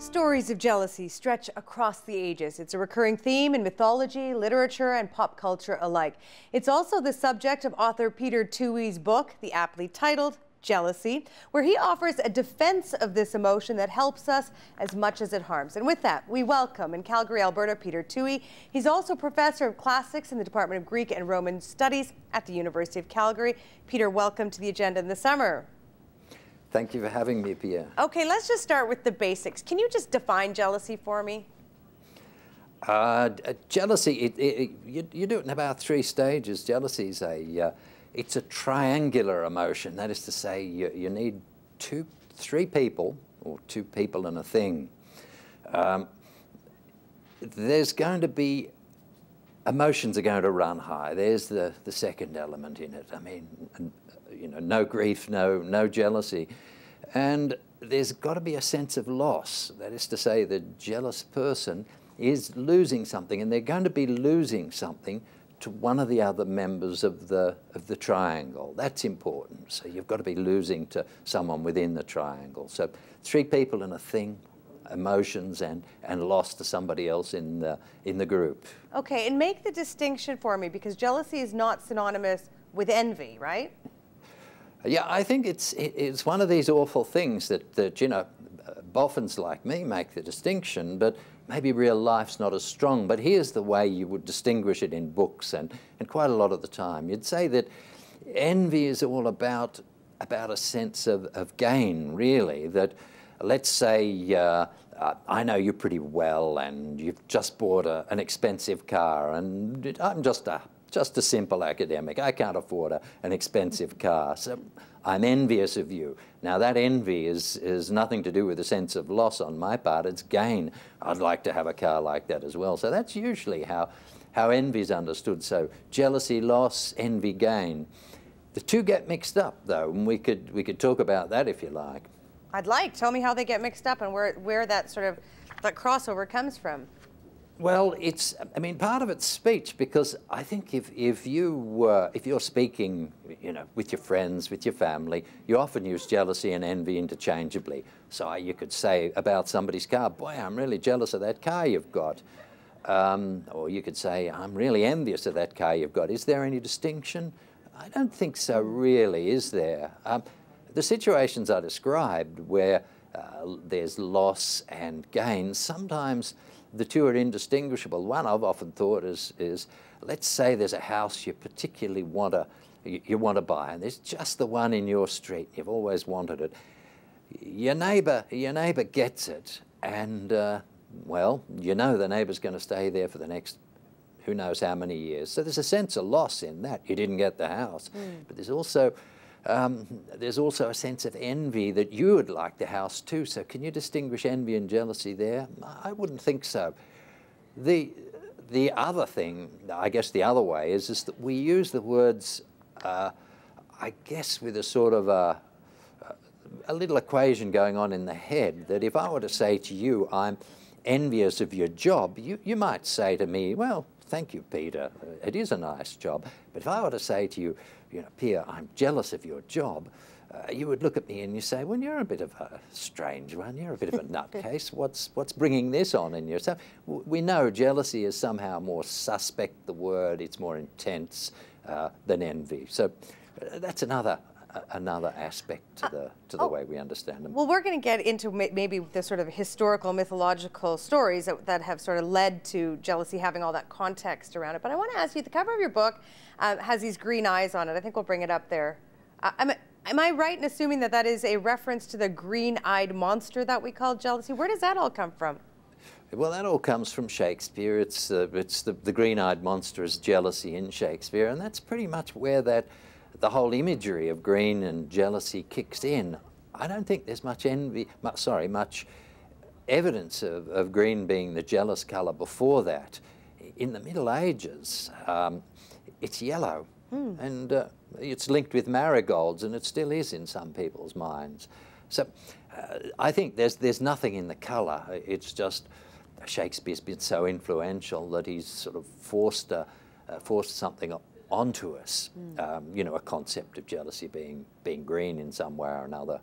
Stories of jealousy stretch across the ages. It's a recurring theme in mythology, literature, and pop culture alike. It's also the subject of author Peter Toohey's book, the aptly titled Jealousy, where he offers a defense of this emotion that helps us as much as it harms. And with that, we welcome in Calgary, Alberta, Peter Toohey. He's also professor of classics in the Department of Greek and Roman Studies at the University of Calgary. Peter, welcome to the agenda in the summer. Thank you for having me, Pia. Okay, let's just start with the basics. Can you just define jealousy for me? Jealousy, you do it in about 3 stages. Jealousy is it's a triangular emotion. That is to say, you need 3 people, or 2 people and a thing. There's going to be, emotions are going to run high. There's the second element in it. I mean, you know, no grief, no jealousy. And there's got to be a sense of loss. That is to say, the jealous person is losing something, and they're going to be losing something to one of the other members of the triangle. That's important. So you've got to be losing to someone within the triangle. So 3 people and a thing, emotions, and loss to somebody else in the group. Okay, and make the distinction for me, because jealousy is not synonymous with envy, right? Yeah, I think it's one of these awful things that you know, boffins like me make the distinction, but maybe real life's not as strong. But here's the way you would distinguish it in books and quite a lot of the time. You'd say that envy is all about a sense of gain, really. That, let's say, I know you pretty well and you've just bought an expensive car, and I'm just a simple academic. I can't afford an expensive car, so I'm envious of you. Now that envy is nothing to do with a sense of loss on my part, it's gain. I'd like to have a car like that as well. So that's usually how envy is understood. So jealousy, loss, envy, gain. The 2 get mixed up though, and we could talk about that if you like. I'd like. Tell me how they get mixed up and where that sort of, that crossover comes from. Well, I mean, part of it's speech, because I think if you're speaking, you know, with your friends, with your family, you often use jealousy and envy interchangeably. So you could say about somebody's car, boy, I'm really jealous of that car you've got. Or you could say, I'm really envious of that car you've got. Is there any distinction? I don't think so, really, is there? The situations I described where there's loss and gain, sometimes the 2 are indistinguishable. One I've often thought is let's say there's a house you particularly want to buy, and there's just the one in your street. You've always wanted it. Your neighbour gets it, and well, you know the neighbour's going to stay there for the next who knows how many years. So there's a sense of loss in that. You didn't get the house, but there's also a sense of envy that you would like the house too. So can you distinguish envy and jealousy there? I wouldn't think so. The other thing, I guess the other way, is that we use the words, I guess, with a sort of a little equation going on in the head, that if I were to say to you, I'm envious of your job, you might say to me, well, thank you, Peter, it is a nice job. But if I were to say to you, you know, Pierre, I'm jealous of your job, you would look at me and you say, well, you're a bit of a strange one, you're a bit of a nutcase, what's bringing this on in yourself? We know jealousy is somehow more suspect, the word, it's more intense than envy. So that's another aspect to the way we understand them. Well, we're going to get into maybe the sort of historical, mythological stories that have sort of led to jealousy having all that context around it. But I want to ask you, the cover of your book has these green eyes on it. I think we'll bring it up there. Am I right in assuming that that is a reference to the green-eyed monster that we call jealousy? Where does that all come from? Well, that all comes from Shakespeare. It's the green-eyed monster is jealousy in Shakespeare, and that's pretty much where the whole imagery of green and jealousy kicks in. I don't think there's much evidence of green being the jealous colour before that. In the Middle Ages, it's yellow, and it's linked with marigolds, and it still is in some people's minds. So I think there's nothing in the colour. It's just Shakespeare's been so influential that he's sort of forced something onto us, you know, a concept of jealousy being green in some way or another.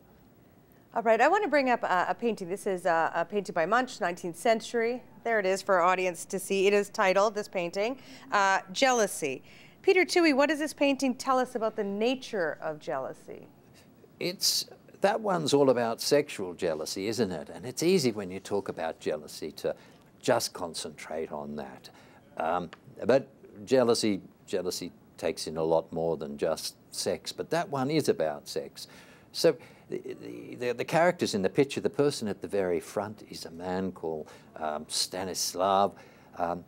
All right, I want to bring up a painting. This is a painting by Munch, 19th century. There it is for our audience to see. It is titled, this painting, Jealousy. Peter Toohey, what does this painting tell us about the nature of jealousy? That one's all about sexual jealousy, isn't it? And it's easy when you talk about jealousy to just concentrate on that. But jealousy takes in a lot more than just sex, but that one is about sex. So the characters in the picture, the person at the very front is a man called Stanislav. Oh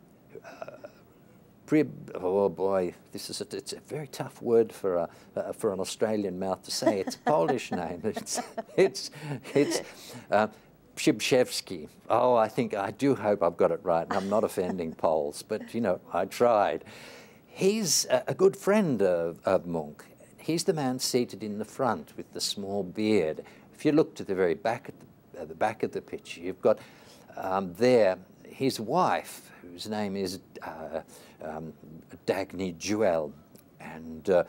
boy, it's a very tough word for an Australian mouth to say. It's a Polish name. It's Przybszewski. Oh, I do hope I've got it right, and I'm not offending Poles, but you know, I tried. He's a good friend of Munch. He's the man seated in the front with the small beard. If you look to the very back at the back of the picture, you've got there his wife, whose name is Dagny Jewel, and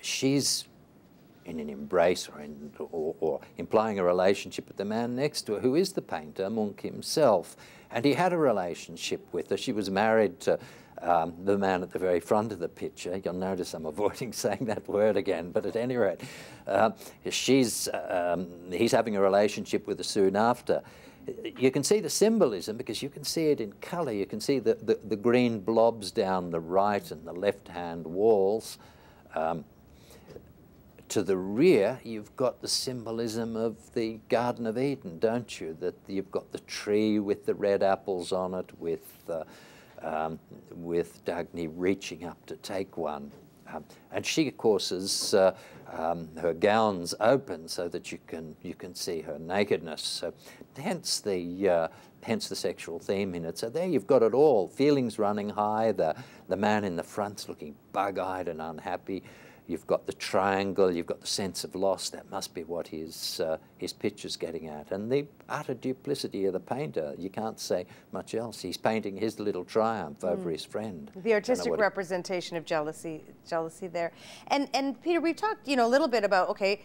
she's in an embrace or implying a relationship with the man next to her, who is the painter, Munch himself. And he had a relationship with her. She was married to the man at the very front of the picture. You'll notice I'm avoiding saying that word again, but at any rate, he's having a relationship with her soon after. You can see the symbolism because you can see it in colour. You can see the green blobs down the right and the left-hand walls. To the rear, you've got the symbolism of the Garden of Eden, don't you? That you've got the tree with the red apples on it, with Dagny reaching up to take one. And she, of course, is her gown's open so that you can see her nakedness. So, hence the sexual theme in it. So there you've got it all. Feelings running high. The man in the front's looking bug-eyed and unhappy. You've got the triangle, you've got the sense of loss. That must be what his picture's getting at. And the utter duplicity of the painter. You can't say much else. He's painting his little triumph over his friend. The artistic representation of jealousy there. And Peter, we've talked, a little bit about, okay,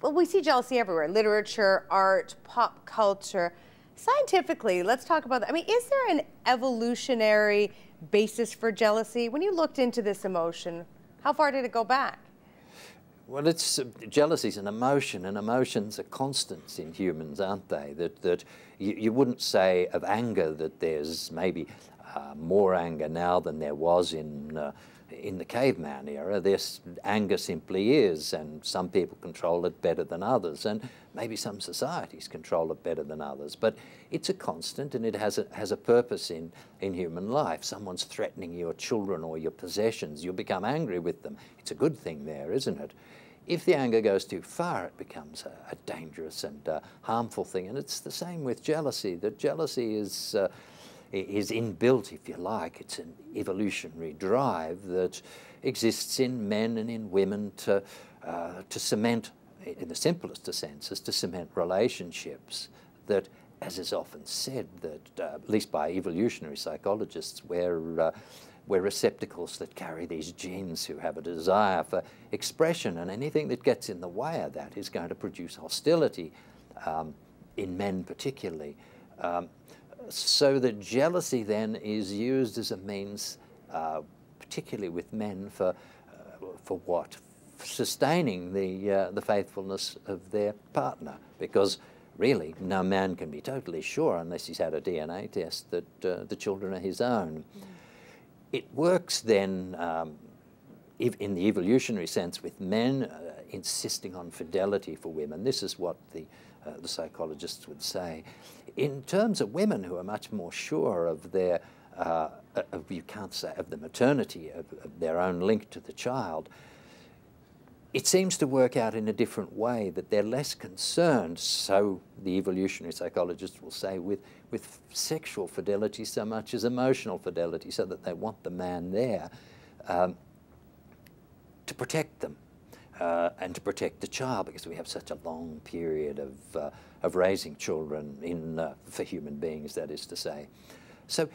well, we see jealousy everywhere. Literature, art, pop culture. Scientifically, let's talk about that. I mean, is there an evolutionary basis for jealousy? When you looked into this emotion, how far did it go back? Well, jealousy is an emotion, and emotions are constants in humans, aren't they? That you wouldn't say of anger that there's maybe more anger now than there was in the caveman era. This anger simply is, and some people control it better than others, and maybe some societies control it better than others. But it's a constant, and it has a purpose in human life. Someone's threatening your children or your possessions. You'll become angry with them. It's a good thing there, isn't it? If the anger goes too far, it becomes a dangerous and harmful thing. And it's the same with jealousy. That jealousy is inbuilt, if you like. It's an evolutionary drive that exists in men and in women to cement, in the simplest of senses, to cement relationships. That, as is often said, that at least by evolutionary psychologists, we're receptacles that carry these genes who have a desire for expression, and anything that gets in the way of that is going to produce hostility, in men particularly. So that jealousy then is used as a means, particularly with men, for what? Sustaining the faithfulness of their partner, because really no man can be totally sure unless he's had a DNA test that the children are his own. It works then in the evolutionary sense with men insisting on fidelity for women. This is what the psychologists would say. In terms of women who are much more sure of their, you can't say, of the maternity of their own link to the child, it seems to work out in a different way, that they're less concerned, so the evolutionary psychologists will say, with sexual fidelity so much as emotional fidelity, so that they want the man there to protect them and to protect the child, because we have such a long period of raising children for human beings, that is to say. So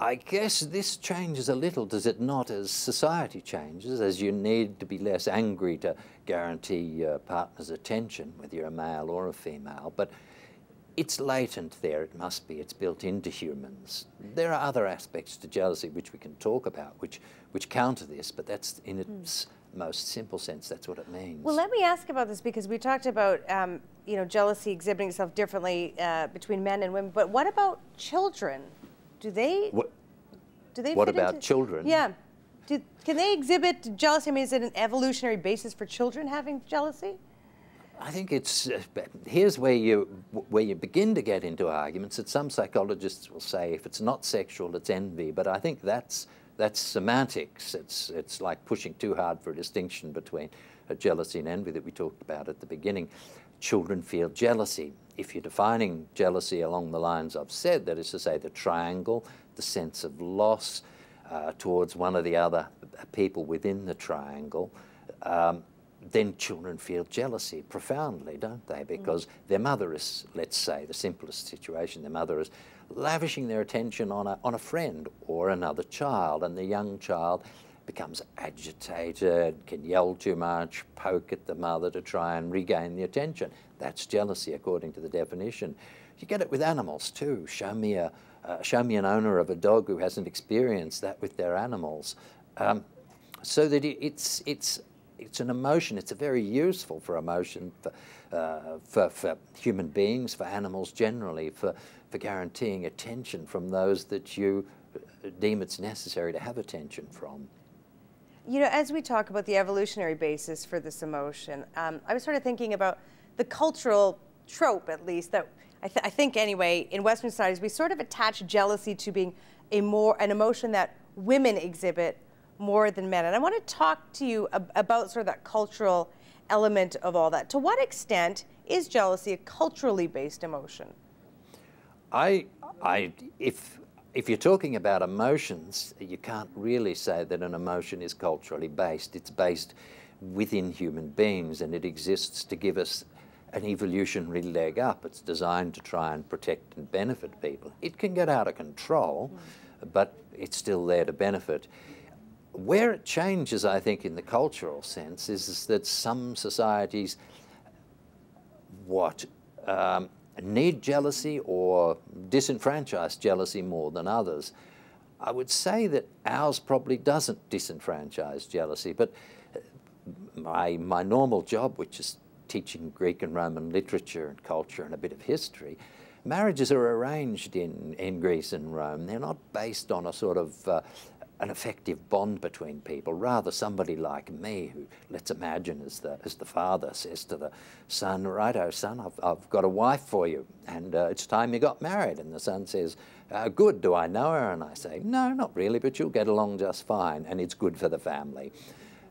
I guess this changes a little, does it not, as society changes, as you need to be less angry to guarantee your partner's attention, whether you're a male or a female. But it's latent there, it must be. It's built into humans. There are other aspects to jealousy which we can talk about, which counter this, but that's in its most simple sense, that's what it means. Well, let me ask about this, because we talked about you know, jealousy exhibiting itself differently between men and women, but what about children? Do they What about children? Yeah. Can they exhibit jealousy? I mean, is it an evolutionary basis for children having jealousy? I think it's, here's where you begin to get into arguments that some psychologists will say if it's not sexual, it's envy, but I think that's semantics. It's like pushing too hard for a distinction between jealousy and envy that we talked about at the beginning. Children feel jealousy. If you're defining jealousy along the lines I've said, that is to say the triangle, the sense of loss towards one or the other people within the triangle, then children feel jealousy profoundly, don't they? Because their mother is, let's say, the simplest situation, their mother is lavishing their attention on a friend or another child, and the young child becomes agitated, can yell too much, poke at the mother to try and regain the attention. That's jealousy according to the definition. You get it with animals too. Show me an owner of a dog who hasn't experienced that with their animals. So that it's an emotion. It's a very useful emotion for human beings, for animals generally, for guaranteeing attention from those that you deem it's necessary to have attention from. You know, as we talk about the evolutionary basis for this emotion, I was sort of thinking about the cultural trope, at least, that I think anyway, in Western societies, we sort of attach jealousy to being an emotion that women exhibit more than men. And I want to talk to you about sort of that cultural element of all that. To what extent is jealousy a culturally based emotion? If you're talking about emotions, you can't really say that an emotion is culturally based. It's based within human beings, and it exists to give us an evolutionary leg up. It's designed to try and protect and benefit people. It can get out of control, but it's still there to benefit. Where it changes, I think, in the cultural sense, is that some societies need jealousy or disenfranchise jealousy more than others. I would say that ours probably doesn't disenfranchise jealousy, but my normal job, which is teaching Greek and Roman literature and culture and a bit of history, marriages are arranged in Greece and Rome. They're not based on a sort of an effective bond between people. Rather, somebody like me, who, let's imagine, as the father says to the son, "Righto, son, I've got a wife for you, and it's time you got married." And the son says, "Good, do I know her?" And I say, "No, not really, but you'll get along just fine, and it's good for the family,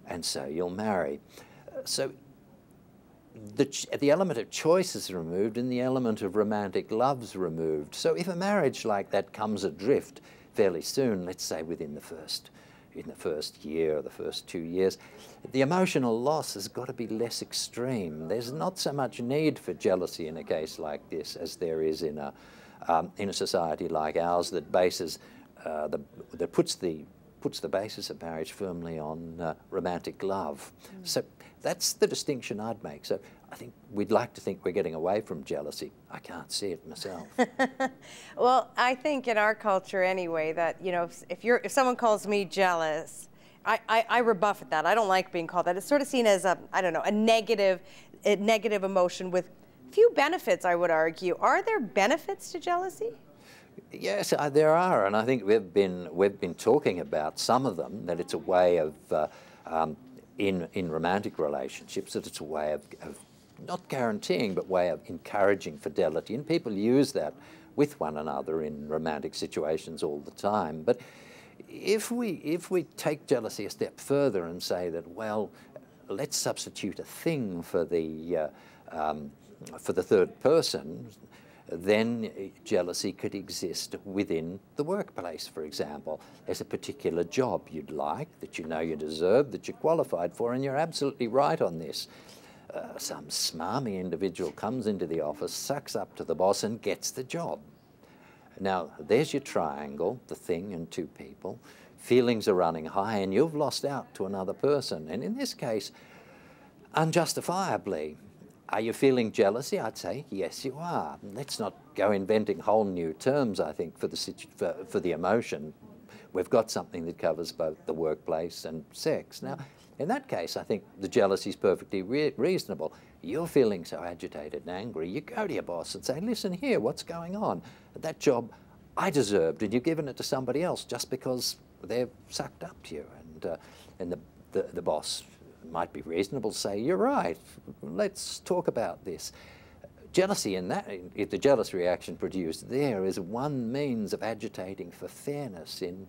and so you'll marry." So the element of choice is removed, and the element of romantic love's removed. So if a marriage like that comes adrift fairly soon, let's say in the first year or the first 2 years, the emotional loss has got to be less extreme. There's not so much need for jealousy in a case like this as there is in a society like ours that bases that puts the basis of marriage firmly on romantic love. So that's the distinction I'd make. So I think we'd like to think we're getting away from jealousy. I can't see it myself. Well, I think in our culture anyway that, you know, if someone calls me jealous, I rebuff at that. I don't like being called that. It's sort of seen as a negative emotion with few benefits, I would argue. Are there benefits to jealousy? Yes, there are, and I think we've been talking about some of them. That it's a way of in romantic relationships, that it's a way of not guaranteeing, but way of encouraging fidelity, and people use that with one another in romantic situations all the time. But if we take jealousy a step further and say that, well, let's substitute a thing for the third person, then jealousy could exist within the workplace, for example. There's a particular job you'd like, that you know you deserve, that you're qualified for, and you're absolutely right on this. Some smarmy individual comes into the office, sucks up to the boss, and gets the job. Now, there's your triangle, the thing and two people. Feelings are running high and you've lost out to another person. And in this case, unjustifiably. Are you feeling jealousy? I'd say, yes, you are. Let's not go inventing whole new terms, I think, for the emotion. We've got something that covers both the workplace and sex. Now, in that case, I think the jealousy is perfectly reasonable. You're feeling so agitated and angry, you go to your boss and say, listen here, what's going on? That job I deserved, and you've given it to somebody else just because they've sucked up to you. And the boss might be reasonable to say, you're right, let's talk about this. Jealousy the jealous reaction produced there is one means of agitating for fairness in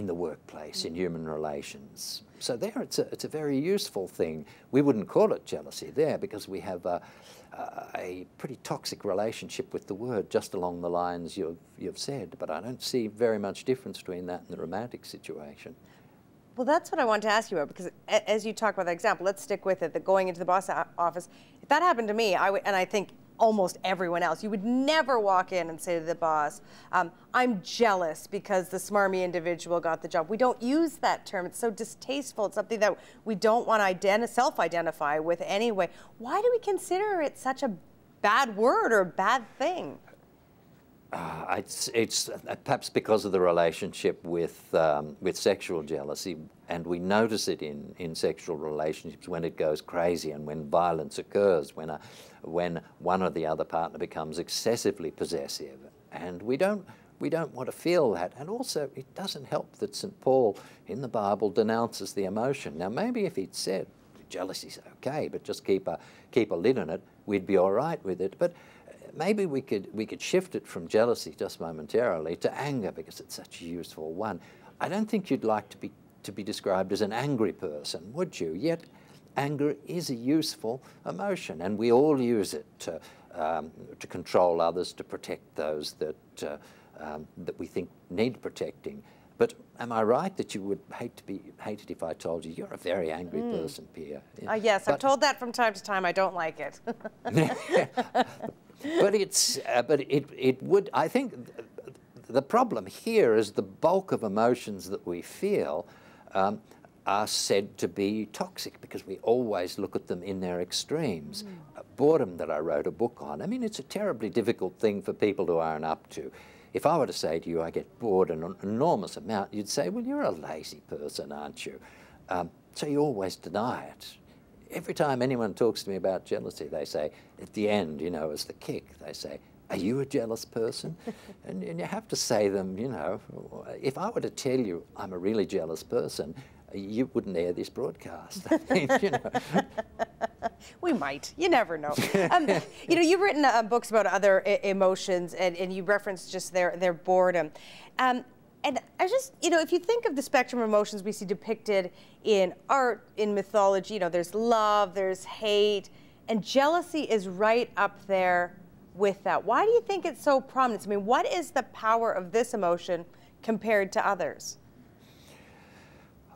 the workplace, in human relations. So there it's a very useful thing. We wouldn't call it jealousy there because we have a pretty toxic relationship with the word, just along the lines you've said, but I don't see very much difference between that and the romantic situation. Well, that's what I wanted to ask you about, because as you talk about that example, let's stick with it, the going into the boss office. If that happened to me, and I think almost everyone else, you would never walk in and say to the boss, I'm jealous because the smarmy individual got the job. We don't use that term. It's so distasteful. It's something that we don't want to self-identify with anyway. Why do we consider it such a bad word or a bad thing? It's perhaps because of the relationship with sexual jealousy, and we notice it in sexual relationships when it goes crazy and when violence occurs, when one or the other partner becomes excessively possessive, and we don't want to feel that. And also, it doesn't help that St. Paul in the Bible denounces the emotion. Now, maybe if he'd said jealousy's okay, but just keep a lid on it, we'd be all right with it. But maybe we could shift it from jealousy just momentarily to anger, because it's such a useful one. I don't think you'd like to be described as an angry person, would you? Yet anger is a useful emotion, and we all use it to control others, to protect those that we think need protecting. But am I right that you would hate it if I told you you're a very angry person, Pia? Yes, I've told that from time to time. I don't like it. But it would. I think the problem here is the bulk of emotions that we feel are said to be toxic because we always look at them in their extremes. Boredom, that I wrote a book on, I mean, it's a terribly difficult thing for people to own up to. If I were to say to you, I get bored an enormous amount, you'd say, well, you're a lazy person, aren't you? So you always deny it. Every time anyone talks to me about jealousy, they say, at the end, you know, as the kick, they say, are you a jealous person? and you have to say them, you know, if I were to tell you I'm a really jealous person, you wouldn't air this broadcast. I mean, you know. We might. You never know. You know, you've written books about other emotions, and you referenced just their boredom. And I just, you know, if you think of the spectrum of emotions we see depicted in art, in mythology, you know, there's love, there's hate, and jealousy is right up there with that. Why do you think it's so prominent? I mean, what is the power of this emotion compared to others?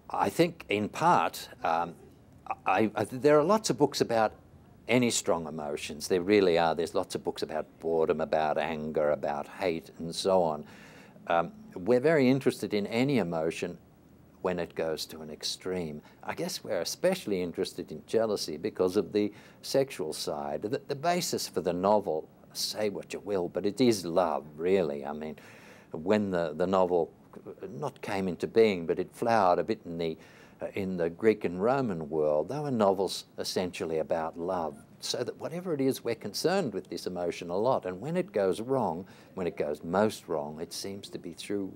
I think, in part, there are lots of books about any strong emotions. There really are. There's lots of books about boredom, about anger, about hate, and so on. We're very interested in any emotion when it goes to an extreme. I guess we're especially interested in jealousy because of the sexual side. The basis for the novel, say what you will, but it is love, really. I mean, when the novel not came into being, but it flowered a bit in the Greek and Roman world, they were novels essentially about love. So that whatever it is, we're concerned with this emotion a lot. And when it goes wrong, when it goes most wrong, it seems to be through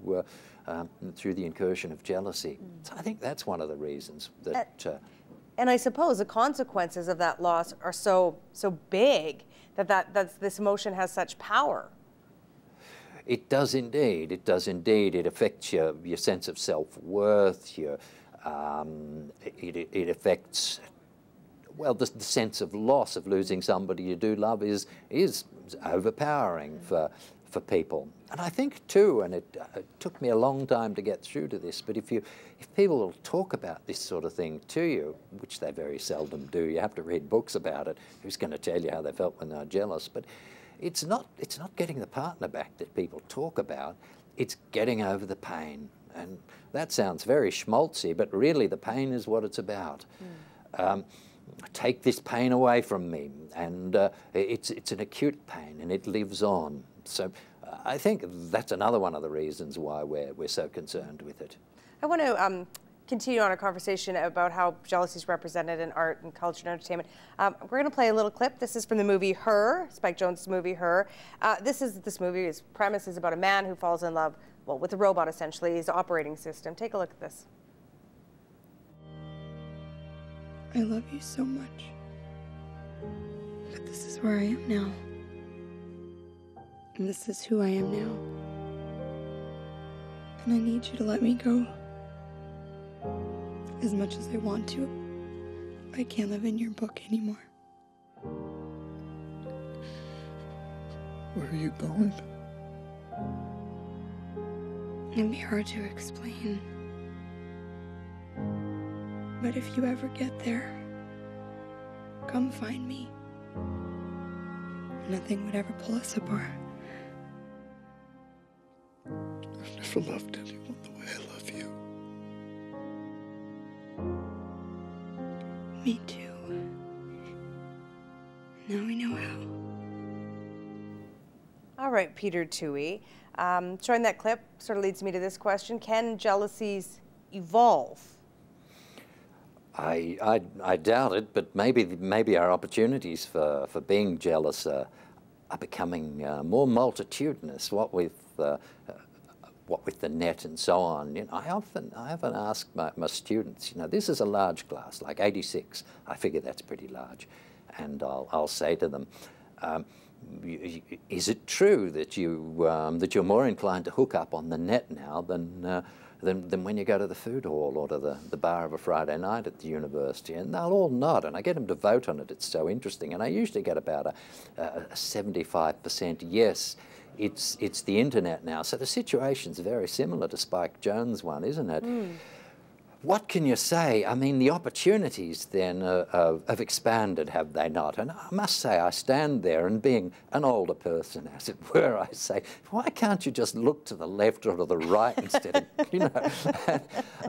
the incursion of jealousy. So I think that's one of the reasons that... and I suppose the consequences of that loss are so big that this emotion has such power. It does indeed. It does indeed. It affects your sense of self-worth. It affects, well, the sense of loss of losing somebody you do love is overpowering for people. And I think too, and it took me a long time to get through to this, but if people will talk about this sort of thing to you, which they very seldom do, you have to read books about it. Who's going to tell you how they felt when they're jealous? But it's not getting the partner back that people talk about. It's getting over the pain. And that sounds very schmaltzy, but really the pain is what it's about. Take this pain away from me. And it's an acute pain, and it lives on. So I think that's another one of the reasons why we're so concerned with it. I want to continue on a conversation about how jealousy is represented in art and culture and entertainment. We're going to play a little clip. This is from the movie Her, Spike Jonze's movie Her. This movie's premise is about a man who falls in love, well, with a robot essentially, his operating system. Take a look at this. I love you so much, but this is where I am now, and this is who I am now, and I need you to let me go. As much as I want to, I can't live in your book anymore. Where are you going? It'd be hard to explain. But if you ever get there, come find me. Nothing would ever pull us apart. I've never loved anyone the way I love you. Me too. Now we know how. All right, Peter Toohey. Showing that clip sort of leads me to this question. Can jealousies evolve? I doubt it, but maybe our opportunities for being jealous are becoming more multitudinous. What with the net and so on. You know, I often ask my students. You know, this is a large class, like 86. I figure that's pretty large, and I'll say to them, is it true that you're more inclined to hook up on the net now than when you go to the food hall or to the bar of a Friday night at the university? And they'll all nod, and I get them to vote on it. It's so interesting, and I usually get about a 75% yes. It's the internet now, so the situation's very similar to Spike Jonze one, isn't it? What can you say? I mean, the opportunities then have expanded, have they not? And I must say, I stand there, and being an older person, as it were, I say, why can't you just look to the left or to the right instead of, you know?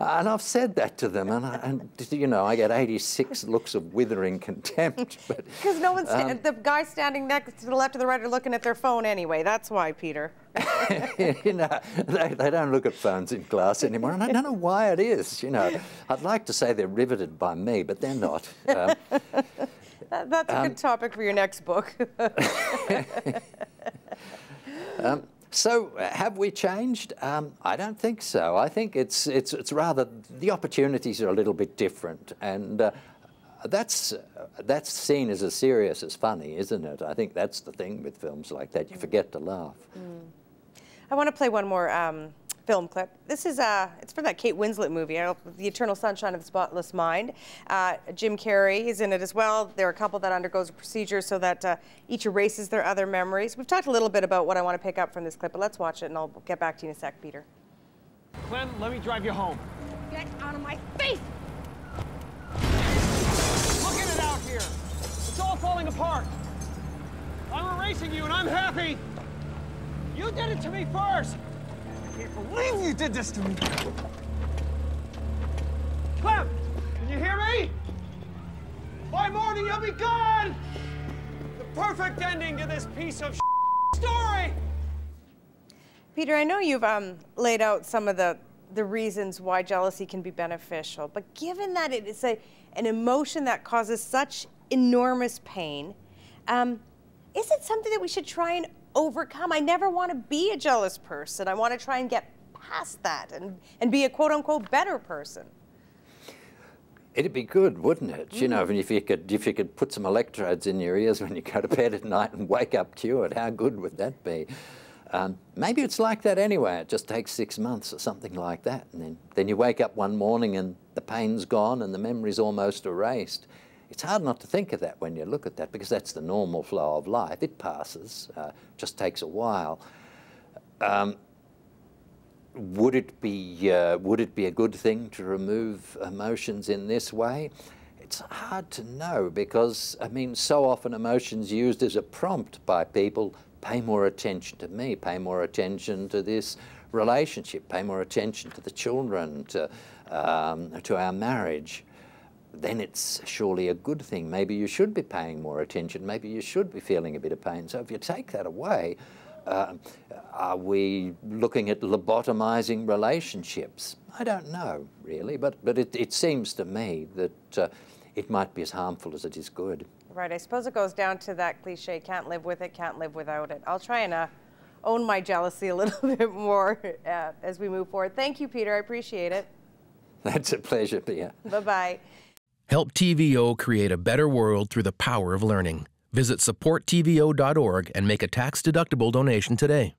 And I've said that to them, and you know, I get 86 looks of withering contempt. Because no one's, the guys standing next to the left or the right are looking at their phone anyway. That's why, Peter. You know, they don't look at phones in class anymore, and I don't know why it is. You know, I'd like to say they're riveted by me, but they're not. That's a good topic for your next book. So have we changed? I don't think so. I think it's rather the opportunities are a little bit different, and that's seen as serious as funny, isn't it? I think that's the thing with films like that. You forget to laugh. I want to play one more film clip. This is it's from that Kate Winslet movie, The Eternal Sunshine of the Spotless Mind. Jim Carrey is in it as well. There are a couple that undergoes a procedure so that each erases their other memories. We've talked a little bit about what I want to pick up from this clip, but let's watch it and I'll get back to you in a sec, Peter. Clem, let me drive you home. Get out of my face! Look at it out here. It's all falling apart. I'm erasing you and I'm happy. You did it to me first. I can't believe you did this to me. Clem, can you hear me? By morning, you'll be gone. The perfect ending to this piece of story. Peter, I know you've laid out some of the reasons why jealousy can be beneficial, but given that it is an emotion that causes such enormous pain, is it something that we should try and overcome? I never want to be a jealous person. I want to try and get past that and be a quote-unquote better person. It'd be good, wouldn't it? You know, if you could put some electrodes in your ears when you go to bed at night and wake up cured, how good would that be? Maybe it's like that anyway. It just takes 6 months or something like that, and then you wake up one morning and the pain's gone and the memory's almost erased. It's hard not to think of that when you look at that, because that's the normal flow of life. It passes, just takes a while. Would it be a good thing to remove emotions in this way? it's hard to know because, I mean, so often emotion's used as a prompt by people. Pay more attention to me, pay more attention to this relationship, pay more attention to the children, to our marriage. Then it's surely a good thing. Maybe you should be paying more attention. Maybe you should be feeling a bit of pain. So if you take that away, are we looking at lobotomizing relationships? I don't know, really, but it seems to me that it might be as harmful as it is good. Right, I suppose it goes down to that cliche, can't live with it, can't live without it. I'll try and own my jealousy a little bit more as we move forward. Thank you, Peter, I appreciate it. That's a pleasure, Pia. Bye-bye. Help TVO create a better world through the power of learning. Visit supporttvo.org and make a tax-deductible donation today.